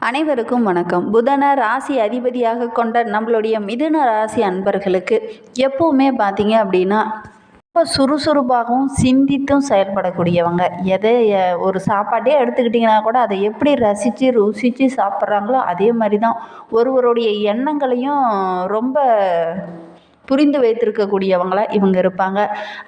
அனைவருக்கும் வணக்கம். புதன ராசி அதிபதியாக கொண்ட நம்மளுடைய மிதுன ராசி அன்பர்களுக்கு எப்பவுமே பார்த்தீங்க அப்படின்னா ரொம்ப சுறுசுறுப்பாகவும் சிந்தித்தும் செயல்படக்கூடியவங்க. எதை ஒரு சாப்பாட்டே எடுத்துக்கிட்டிங்கன்னா கூட அதை எப்படி ரசித்து ருசித்து சாப்பிட்றாங்களோ அதே மாதிரி தான் ஒருவருடைய எண்ணங்களையும் ரொம்ப புரிந்து வைத்திருக்கக்கூடியவங்களா இவங்க இருப்பாங்க.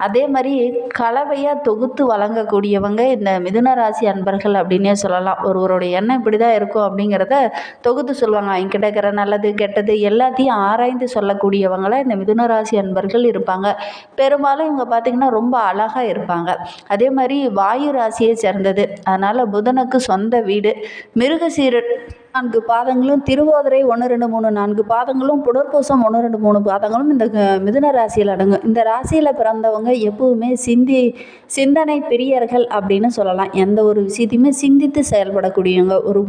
அதே மாதிரி கலவையாக தொகுத்து வழங்கக்கூடியவங்க இந்த மிதுன ராசி அன்பர்கள் அப்படின்னே சொல்லலாம். ஒருவருடைய எண்ணம் இப்படி தான் இருக்கும் அப்படிங்கிறத தொகுத்து சொல்லுவாங்க. என்கிட்ட இருக்கிற நல்லது கெட்டது எல்லாத்தையும் ஆராய்ந்து சொல்லக்கூடியவங்களா இந்த மிதுன ராசி அன்பர்கள் இருப்பாங்க. பெரும்பாலும் இவங்க பார்த்திங்கன்னா ரொம்ப அழகாக இருப்பாங்க. அதே மாதிரி வாயு ராசியை சேர்ந்தது. அதனால் புதனுக்கு சொந்த வீடு. மிருகசீர 4 பாதங்களும், திருவாதிரை 1, 2, 3 4 பாதங்களும், புனர்பூசம் 1, 2, 3 பாதங்களும் இந்த மிதுன ராசியில் அடங்கும். இந்த ராசியில் பிறந்தவங்க எப்பவுமே சிந்தனை பிரியர்கள் அப்படின்னு சொல்லலாம். எந்த ஒரு விஷயத்தையுமே சிந்தித்து செயல்படக்கூடியவங்க. ஒரு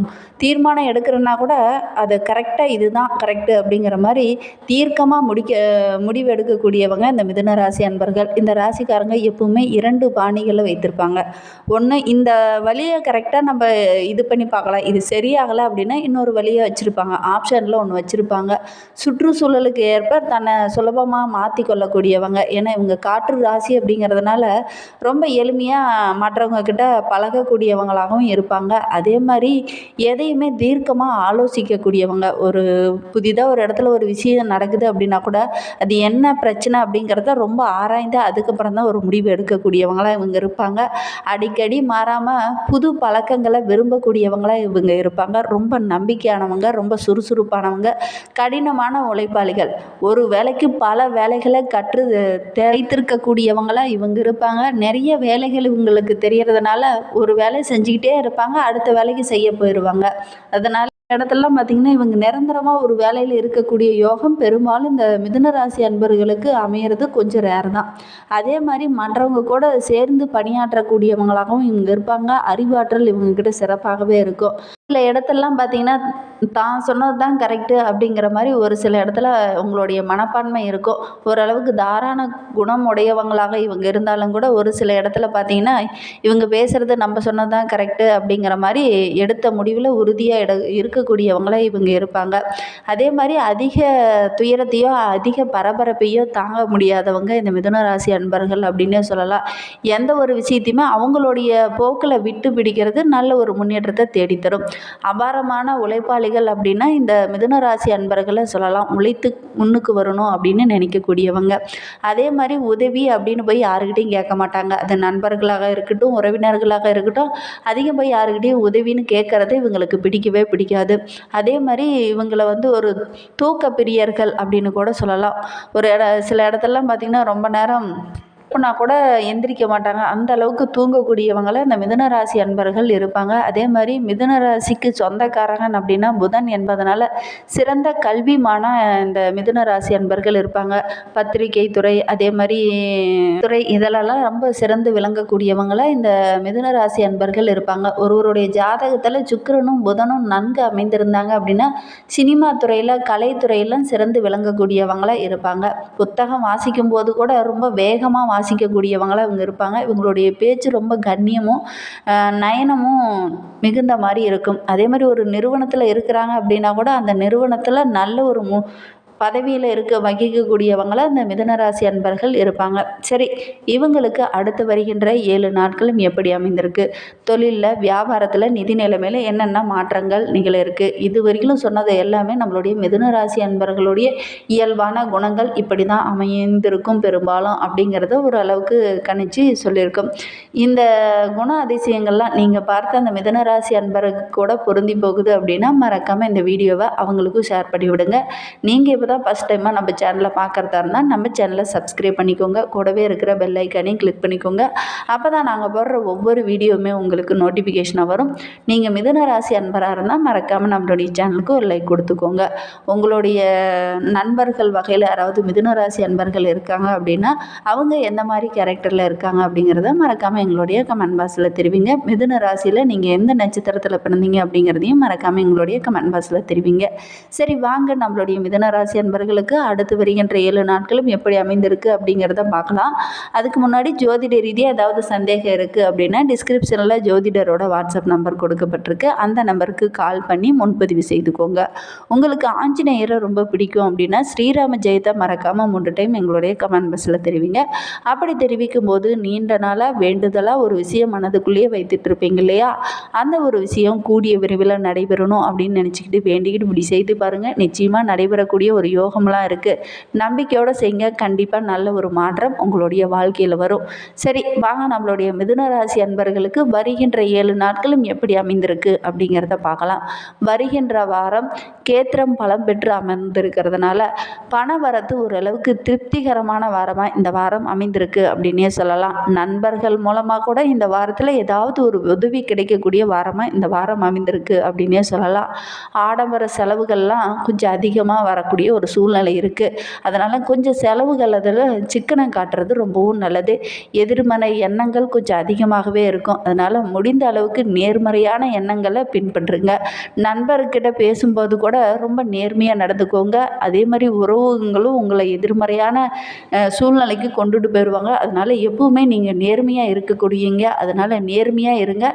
தீர்மானம் எடுக்கிறன்னா கூட அதை கரெக்டாக இதுதான் கரெக்டு அப்படிங்கிற மாதிரி தீர்க்கமாக முடிவு எடுக்கக்கூடியவங்க இந்த மிதுன ராசி அன்பர்கள். இந்த ராசிக்காரங்க எப்பவுமே 2 பாணிகளை வைத்திருப்பாங்க. ஒன்று, இந்த வழியை கரெக்டாக நம்ம இது பண்ணி பார்க்கலாம், இது சரியாகலை அப்படின்னா இன்னொரு வழியை வச்சுருப்பாங்க. ஆப்ஷனில் ஒன்று வச்சுருப்பாங்க. சுற்றுச்சூழலுக்கு ஏற்ப தன்னை சுலபமாக மாற்றி கொள்ளக்கூடியவங்க. ஏன்னா இவங்க காற்று ராசி அப்படிங்கிறதுனால ரொம்ப எளிமையாக மற்றவங்க கிட்ட பழகக்கூடியவங்களாகவும் இருப்பாங்க. அதே மாதிரி எதையுமே தீர்க்கமாக ஆலோசிக்கக்கூடியவங்க. புதிதாக ஒரு இடத்துல ஒரு விஷயம் நடக்குது அப்படின்னா கூட அது என்ன பிரச்சனை அப்படிங்கிறத ரொம்ப ஆராய்ந்து அதுக்கப்புறம் தான் ஒரு முடிவு எடுக்கக்கூடியவங்களாக இவங்க இருப்பாங்க. அடிக்கடி மாறாமல் புது பழக்கங்களை விரும்பக்கூடியவங்களாக இவங்க இருப்பாங்க. ரொம்ப நம்பிக்கையானவங்க, ரொம்ப சுறுசுறுப்பானவங்க, கடினமான உழைப்பாளிகள். ஒரு வேலைக்கு பல வேலைகளை கற்று வைத்திருக்கக்கூடியவங்களாக இவங்க இருப்பாங்க. நிறைய வேலைகள் இவங்களுக்கு தெரியறதுனால ஒரு வேலை செஞ்சுக்கிட்டே இருப்பாங்க, அடுத்த வேலைக்கு செய்ய போயிடுவாங்க. அதனால் இடத்துலலாம் பார்த்திங்கன்னா இவங்க நிரந்தரமாக ஒரு வேலையில் இருக்கக்கூடிய யோகம் பெரும்பாலும் இந்த மிதுன ராசி அன்பர்களுக்கு அமையிறது கொஞ்சம் ரேர் தான். அதே மாதிரி மற்றவங்க கூட சேர்ந்து பணியாற்றக்கூடியவங்களாகவும் இவங்க இருப்பாங்க. அறிவாற்றல் இவங்கக்கிட்ட சிறப்பாகவே இருக்கும். சில இடத்துலலாம் பார்த்திங்கன்னா தான் சொன்னது தான் கரெக்டு அப்படிங்கிற மாதிரி ஒரு சில இடத்துல உங்களுடைய மனப்பான்மை இருக்கும். ஓரளவுக்கு தாராள குணம் உடையவங்களாக இவங்க இருந்தாலும் கூட ஒரு சில இடத்துல பார்த்திங்கன்னா இவங்க பேசுகிறது நம்ம சொன்னது தான் கரெக்டு அப்படிங்கிற மாதிரி எடுத்த முடிவில் உறுதியாக இருக்கக்கூடியவங்களாக இவங்க இருப்பாங்க. அதே மாதிரி அதிக துயரத்தையோ அதிக பரபரப்பையோ தாங்க முடியாதவங்க இந்த மிதுன ராசி அன்பர்கள் அப்படின்னே சொல்லலாம். எந்த ஒரு விஷயத்தையுமே அவங்களுடைய போக்கில் விட்டு பிடிக்கிறது நல்ல ஒரு முன்னேற்றத்தை தேடித்தரும். அபாரமான உழைப்பாளிகள் அப்படின்னா இந்த மிதுன ராசி அன்பர்களை சொல்லலாம். உழைத்து முன்னுக்கு வரணும் அப்படின்னு நினைக்கக்கூடியவங்க. அதே மாதிரி உதவி அப்படின்னு போய் யாருக்கிட்டையும் கேட்க மாட்டாங்க. அது நண்பர்களாக இருக்கட்டும், உறவினர்களாக இருக்கட்டும், அதிகம் போய் யாருக்கிட்டையும் உதவின்னு கேட்கறது இவங்களுக்கு பிடிக்கவே பிடிக்காது. அதே மாதிரி இவங்களை ஒரு தூக்க பிரியர்கள் அப்படின்னு கூட சொல்லலாம். சில இடத்துலலாம் பார்த்திங்கன்னா ரொம்ப நேரம் எப்போனா கூட எந்திரிக்க மாட்டாங்க. அந்த அளவுக்கு தூங்கக்கூடியவங்களை இந்த மிதுன ராசி அன்பர்கள் இருப்பாங்க. அதே மாதிரி மிதுன ராசிக்கு சொந்தக்காரகன் அப்படின்னா புதன் என்பதனால சிறந்த கல்விமான இந்த மிதுன ராசி அன்பர்கள் இருப்பாங்க. பத்திரிகை துறை, அதே மாதிரி துறை, இதெல்லாம் ரொம்ப சிறந்து விளங்கக்கூடியவங்கள இந்த மிதுன ராசி அன்பர்கள் இருப்பாங்க. ஒருவருடைய ஜாதகத்தில் சுக்கிரனும் புதனும் நன்கு அமைந்திருந்தாங்க அப்படின்னா சினிமா துறையில், கலைத்துறையெல்லாம் சிறந்து விளங்கக்கூடியவங்கள இருப்பாங்க. புத்தகம் வாசிக்கும் போது கூட ரொம்ப வேகமாக வாசிக்கக்கூடியவங்களாக இவங்க இருப்பாங்க. இவங்களுடைய பேச்சு ரொம்ப கண்ணியமும் நயனமும் மிகுந்த மாதிரி இருக்கும். அதே மாதிரி ஒரு நிறுவனத்தில் இருக்கிறாங்க அப்படின்னா கூட அந்த நிறுவனத்தில் நல்ல ஒரு பதவியில் வகிக்கக்கூடியவங்கள இந்த மிதுன ராசி அன்பர்கள் இருப்பாங்க. சரி, இவங்களுக்கு அடுத்து வருகின்ற 7 நாட்களும் எப்படி அமைந்திருக்கு, தொழிலில், வியாபாரத்தில், நிதி நிலைமையில் என்னென்ன மாற்றங்கள் நிகழ இருக்குது, இது வரைக்கும் சொன்னது எல்லாமே நம்மளுடைய மிதுன ராசி அன்பர்களுடைய இயல்பான குணங்கள் இப்படி தான் அமைந்திருக்கும் பெரும்பாலும் அப்படிங்கிறத ஒரு அளவுக்கு கணிச்சு சொல்லியிருக்கோம். இந்த குண அதிசயங்கள்லாம் நீங்கள் பார்த்த அந்த மிதுன ராசி அன்பருக்கு கூட பொருந்தி போகுது அப்படின்னா மறக்காமல் இந்த வீடியோவை அவங்களுக்கும் ஷேர் பண்ணி விடுங்க. நீங்கள் இப்போ தான் ஃபஸ்ட் டைமாக நம்ம சேனலை பார்க்குறதா இருந்தால் நம்ம சேனலை சப்ஸ்கிரைப் பண்ணிக்கோங்க. கூடவே இருக்கிற பெல் ஐக்கானையும் கிளிக் பண்ணிக்கோங்க. அப்போ தான் நாங்கள் போடுற ஒவ்வொரு வீடியோவுமே உங்களுக்கு நோட்டிஃபிகேஷனாக வரும். நீங்கள் மிதுன ராசி அன்பராக இருந்தால் மறக்காமல் நம்மளுடைய சேனலுக்கு ஒரு லைக் கொடுத்துக்கோங்க. உங்களுடைய நண்பர்கள் வகையில் யாராவது மிதுன ராசி அன்பர்கள் இருக்காங்க அப்படின்னா அவங்க எந்த மாதிரி கேரக்டரில் இருக்காங்க அப்படிங்கிறத மறக்காமல் எங்களுடைய கமெண்ட் பாக்ஸில் தெரிவிங்க. மிதுன ராசியில் நீங்கள் எந்த நட்சத்திரத்தில் பிறந்தீங்க அப்படிங்கிறதையும் மறக்காமல் எங்களுடைய கமெண்ட் பாக்ஸில் தெரிவிங்க. சரி, வாங்க நம்மளுடைய மிதுன ராசி அன்பர்களுக்கு அடுத்து வருகின்ற 7 நாட்களும் எப்படி அமைந்திருக்கு அப்படிங்கிறத பார்க்கலாம். அதுக்கு முன்னாடி ஜோதிட ரீதியாக ஏதாவது சந்தேகம் இருக்குது அப்படின்னா டிஸ்கிரிப்ஷனில் ஜோதிடரோட வாட்ஸ்அப் நம்பர் கொடுக்கப்பட்டிருக்கு. அந்த நம்பருக்கு கால் பண்ணி முன்பதிவு செய்துக்கோங்க. உங்களுக்கு ஆஞ்சநேயரை ரொம்ப பிடிக்கும் அப்படின்னா ஸ்ரீராம ஜெயத்தை மறக்காமல் 3 டைம் எங்களுடைய கமெண்ட் பாக்ஸில் தெரிவிங்க. அப்படி தெரிவிக்கும் போது நீண்ட நாளாக வேண்டுதலாக ஒரு விஷயம் மனதுக்குள்ளேயே வைத்துட்டு இருப்பீங்க இல்லையா, அந்த ஒரு விஷயம் கூடிய விரைவில் நடைபெறணும் அப்படின்னு நினச்சிக்கிட்டு வேண்டிக்கிட்டு இப்படி செய்து பாருங்கள். நிச்சயமாக நடைபெறக்கூடிய ஒரு யோகம்லாம் இருக்குது. நம்பிக்கையோடு செய்யுங்க. கண்டிப்பாக நல்ல ஒரு மாற்றம் உங்களுடைய வாழ்க்கையில் வரும். சரி, வாங்க நம்மளுடைய மிதுன ராசி அன்பர்களுக்கு வருகின்ற 7 நாட்களும் எப்படி அமைந்திருக்கு அப்படிங்கிறத பார்க்கலாம். வருகின்ற வாரம் கேத்திரம் பலம் பெற்று அமர்ந்திருக்கிறதுனால பண வரத்து ஓரளவுக்கு திருப்திகரமான வாரமாக இந்த வாரம் அமைந்திருக்கு அப்படின்னே சொல்லலாம். நண்பர்கள் மூலமாக கூட இந்த வாரத்தில் ஏதாவது ஒரு உதவி கிடைக்கக்கூடிய வாரமாக இந்த வாரம் அமைந்திருக்கு அப்படின்னே சொல்லலாம். ஆடம்பர செலவுகள்லாம் கொஞ்சம் அதிகமாக வரக்கூடிய ஒரு சூழ்நிலை இருக்குது. அதனால் கொஞ்சம் செலவுகள் அதில் சிக்கனம் காட்டுறது ரொம்பவும் நல்லது. எதிர்மறை எண்ணங்கள் கொஞ்சம் அதிகமாகவே இருக்கும். அதனால் முடிந்த அளவுக்கு நேர்மறையான எண்ணங்களை பின்பற்றுங்க. நண்பர்கிட்ட பேசும்போது கூட ரொம்ப நேர்மையாக நடந்துக்கோங்க. அதே மாதிரி உறவுகளும் உங்களை எதிர்மறையான சூழ்நிலைக்கு கொண்டுட்டு போயிடுவாங்க. அதனால் எப்பவுமே நீங்கள் நேர்மையாக இருக்கக்கூடியங்க. அதனால் நேர்மையாக இருங்க.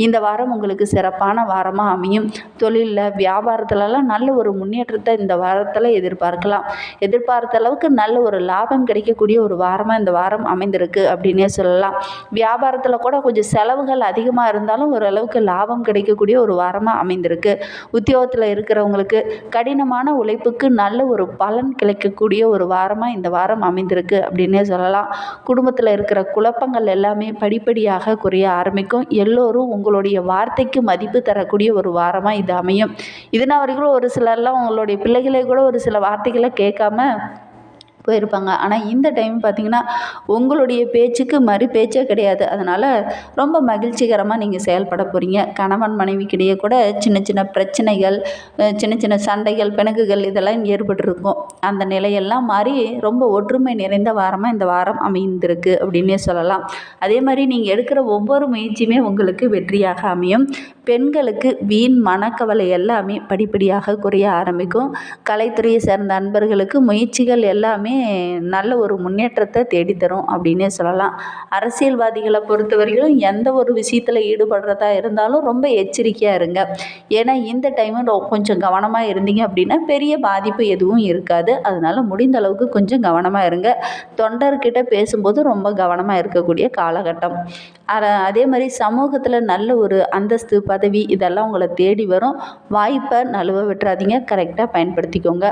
இந்த வாரம் உங்களுக்கு சிறப்பான வாரமாக அமையும். தொழிலில் வியாபாரத்துலலாம் நல்ல ஒரு முன்னேற்றத்தை இந்த வாரத்தில் எதிர்பார்க்கலாம். எதிர்பார்த்த அளவுக்கு நல்ல ஒரு லாபம் கிடைக்கக்கூடிய ஒரு வாரமாக இந்த வாரம் அமைந்திருக்கு அப்படின்னே சொல்லலாம். வியாபாரத்தில் கூட கொஞ்சம் செலவுகள் அதிகமாக இருந்தாலும் ஓரளவுக்கு லாபம் கிடைக்கக்கூடிய ஒரு வாரமாக அமைந்திருக்கு. உத்தியோகத்தில் இருக்கிறவங்களுக்கு கடினமான உழைப்புக்கு நல்ல ஒரு பலன் கிடைக்கக்கூடிய ஒரு வாரமாக இந்த வாரம் அமைந்திருக்கு அப்படின்னே சொல்லலாம். குடும்பத்தில் இருக்கிற குழப்பங்கள் எல்லாமே படிப்படியாக குறைய ஆரம்பிக்கும். எல்லோரும் உங்களுடைய வார்த்தைக்கு மதிப்பு தரக்கூடிய ஒரு வாரமாக இது அமையும். இதனால் வரைக்கும் ஒரு சிலர்லாம் உங்களுடைய பிள்ளைகளை கூட ஒரு சில வார்த்தைகளை கேட்காம போயிருப்பாங்க. ஆனால் இந்த டைம் பார்த்திங்கன்னா உங்களுடைய பேச்சுக்கு மறு பேச்சே கிடையாது. அதனால் ரொம்ப மகிழ்ச்சிகரமாக நீங்கள் செயல்பட போகிறீங்க. கணவன் மனைவிக்கிடையே கூட சின்ன சின்ன பிரச்சனைகள், சின்ன சின்ன சண்டைகள், பிணக்குகள் இதெல்லாம் ஏற்பட்டிருக்கும். அந்த நிலையெல்லாம் மாறி ரொம்ப ஒற்றுமை நிறைந்த வாரமாக இந்த வாரம் அமைந்திருக்கு அப்படின்னே சொல்லலாம். அதே மாதிரி நீங்கள் எடுக்கிற ஒவ்வொரு முயற்சியுமே உங்களுக்கு வெற்றியாக அமையும். பெண்களுக்கு வீண் மனக்கவலை எல்லாமே படிப்படியாக குறைய ஆரம்பிக்கும். கலைத்துறையை சேர்ந்த நண்பர்களுக்கு முயற்சிகள் எல்லாமே நல்ல ஒரு முன்னேற்றத்தை தேடித்தரும் அப்படின்னே சொல்லலாம். அரசியல்வாதிகளை பொறுத்தவரைக்கும் எந்த ஒரு விஷயத்தில் ஈடுபடுறதா இருந்தாலும் ரொம்ப எச்சரிக்கையாக இருங்க. ஏன்னா இந்த டைமு கொஞ்சம் கவனமாக இருந்தீங்க அப்படின்னா பெரிய பாதிப்பு எதுவும் இருக்காது. அதனால் முடிந்த அளவுக்கு கொஞ்சம் கவனமாக இருங்க. தொண்டர்கிட்ட பேசும்போது ரொம்ப கவனமாக இருக்கக்கூடிய காலகட்டம். அதே மாதிரி சமூகத்தில் நல்ல ஒரு அந்தஸ்து, பதவி இதெல்லாம் உங்களை தேடி வரும். வாய்ப்பை நழுவ விட்டுறாதீங்க. கரெக்டாக பயன்படுத்திக்கோங்க.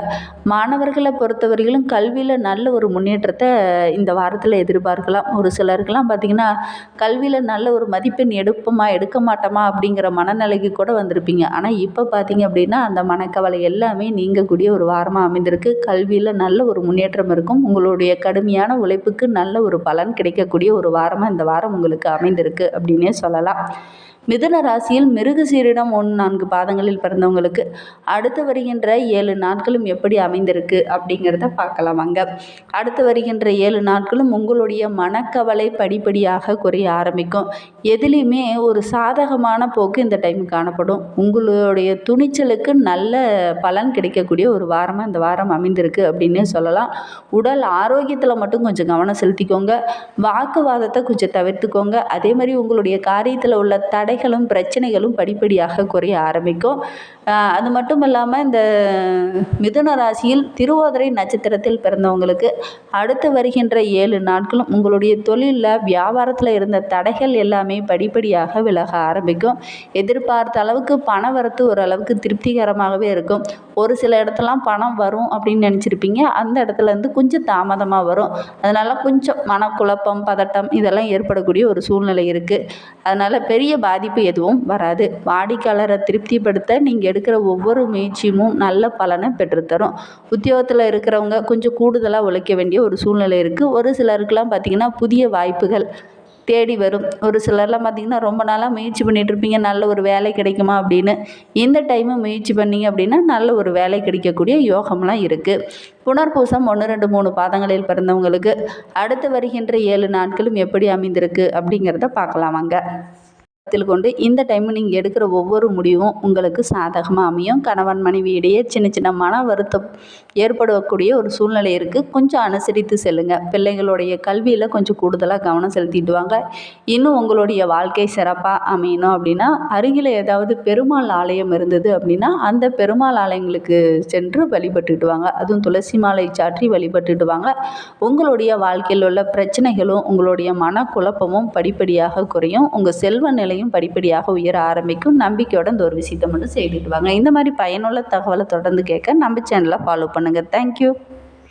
மாணவர்களை பொறுத்தவரையிலும் கல்வியில் நல்ல ஒரு முன்னேற்றத்தை இந்த வாரத்தில் எதிர்பார்க்கலாம். ஒரு சிலருக்கெல்லாம் பார்த்திங்கன்னா கல்வியில் நல்ல ஒரு மதிப்பெண் எடுப்போமா எடுக்க மாட்டோமா அப்படிங்கிற மனநிலைக்கு கூட வந்திருப்பீங்க. ஆனால் இப்போ பார்த்திங்க அப்படின்னா அந்த மனக்கவலை எல்லாமே நீங்கக்கூடிய ஒரு வாரமாக அமைந்திருக்கு. கல்வியில் நல்ல ஒரு முன்னேற்றம் இருக்கும். உங்களுடைய கடுமையான உழைப்புக்கு நல்ல ஒரு பலன் கிடைக்கக்கூடிய ஒரு வாரமாக இந்த வாரம் உங்களுக்கு அமைந்திருக்கு அப்படின்னே சொல்லலாம். மிதுன ராசியில் மிருகசீரிடம் 1-4 பாதங்களில் பிறந்தவங்களுக்கு அடுத்து வருகின்ற 7 நாட்களும் எப்படி அமைந்திருக்கு அப்படிங்கிறத பார்க்கலாம் வாங்க. அடுத்து வருகின்ற 7 நாட்களும் உங்களுடைய மனக்கவலை படிப்படியாக குறைய ஆரம்பிக்கும். எதுலேயுமே ஒரு சாதகமான போக்கு இந்த டைம் காணப்படும். உங்களுடைய துணிச்சலுக்கு நல்ல பலன் கிடைக்கக்கூடிய ஒரு வாரமாக இந்த வாரம் அமைந்திருக்கு அப்படின்னே சொல்லலாம். உடல் ஆரோக்கியத்தில் மட்டும் கொஞ்சம் கவனம் செலுத்திக்கோங்க. வாக்குவாதத்தை கொஞ்சம் தவிர்த்துக்கோங்க. அதே மாதிரி உங்களுடைய காரியத்தில் உள்ள தடைகளும் பிரச்சனைகளும் படிப்படியாக குறைய ஆரம்பிக்கும். அது மட்டும் இல்லாமல் இந்த மிதுன ராசியில் திருவாதிரை நட்சத்திரத்தில் பிறந்தவங்களுக்கு அடுத்து வருகின்ற 7 நாட்களும் உங்களுடைய தொழிலில் வியாபாரத்தில் இருந்த தடைகள் எல்லாமே படிப்படியாக விலக ஆரம்பிக்கும். எதிர்பார்த்த அளவுக்கு பண வரத்து ஓரளவுக்கு திருப்திகரமாகவே இருக்கும். ஒரு சில இடத்துலாம் பணம் வரும் அப்படின்னு நினச்சிருப்பீங்க. அந்த இடத்துலேருந்து கொஞ்சம் தாமதமாக வரும். அதனால் கொஞ்சம் மனக்குழப்பம், பதட்டம் இதெல்லாம் ஏற்படக்கூடிய ஒரு சூழ்நிலை இருக்குது. அதனால் பெரிய பாதிப்பு எதுவும் வராது. வாடிக்கையாளரை திருப்திப்படுத்த நீங்கள் எடுக்கிற ஒவ்வொரு முயற்சியும் நல்ல பலனை பெற்றுத்தரும். உத்தியோகத்தில் இருக்கிறவங்க கொஞ்சம் கூடுதலாக உழைக்க வேண்டிய ஒரு சூழ்நிலை இருக்குது. ஒரு சிலருக்கெல்லாம் பார்த்திங்கன்னா புதிய வாய்ப்புகள் தேடி வரும். ஒரு சிலர்லாம் பார்த்திங்கன்னா ரொம்ப நாளாக முயற்சி பண்ணிகிட்ருப்பீங்க நல்ல ஒரு வேலை கிடைக்குமா அப்படின்னு. இந்த டைமு முயற்சி பண்ணிங்க அப்படின்னா நல்ல ஒரு வேலை கிடைக்கக்கூடிய யோகம்லாம் இருக்குது. புனர்பூசம் 1, 2, 3 பாதங்களில் பிறந்தவங்களுக்கு அடுத்து வருகின்ற 7 நாட்களும் எப்படி அமைந்திருக்கு அப்படிங்கிறத பார்க்கலாம் வாங்க. கருத்தில் கொண்டு இந்த டைம் நீங்கள் எடுக்கிற ஒவ்வொரு முடிவும் உங்களுக்கு சாதகமாக அமையும். கணவன் மனைவி இடையே சின்ன சின்ன மன வருத்தம் ஏற்படக்கூடிய ஒரு சூழ்நிலை இருக்குது. கொஞ்சம் அனுசரித்து செல்லுங்கள். பிள்ளைகளுடைய கல்வியில் கொஞ்சம் கூடுதலாக கவனம் செலுத்திட்டு வாங்க. இன்னும் உங்களுடைய வாழ்க்கை சிறப்பாக அமையணும் அப்படின்னா அருகில் ஏதாவது பெருமாள் ஆலயம் இருந்தது அப்படின்னா அந்த பெருமாள் ஆலயங்களுக்கு சென்று வழிபட்டுட்டு வாங்க. அதுவும் துளசி மாலை சாற்றி வழிபட்டுட்டு வாங்க. உங்களுடைய வாழ்க்கையில் உள்ள பிரச்சனைகளும் உங்களுடைய மனக்குழப்பமும் படிப்படியாக குறையும். உங்கள் செல்வ நிலையும் படிப்படியாக உயர ஆரம்பிக்கும். நம்பிக்கையோட இந்த ஒரு விஷயத்தை மட்டும் செய்துட்டு வாங்க. இந்த மாதிரி பயனுள்ள தகவலை தொடர்ந்து கேட்க நம்ம சேனலை ஃபாலோ பண்ணுங்கள். தேங்க்யூ.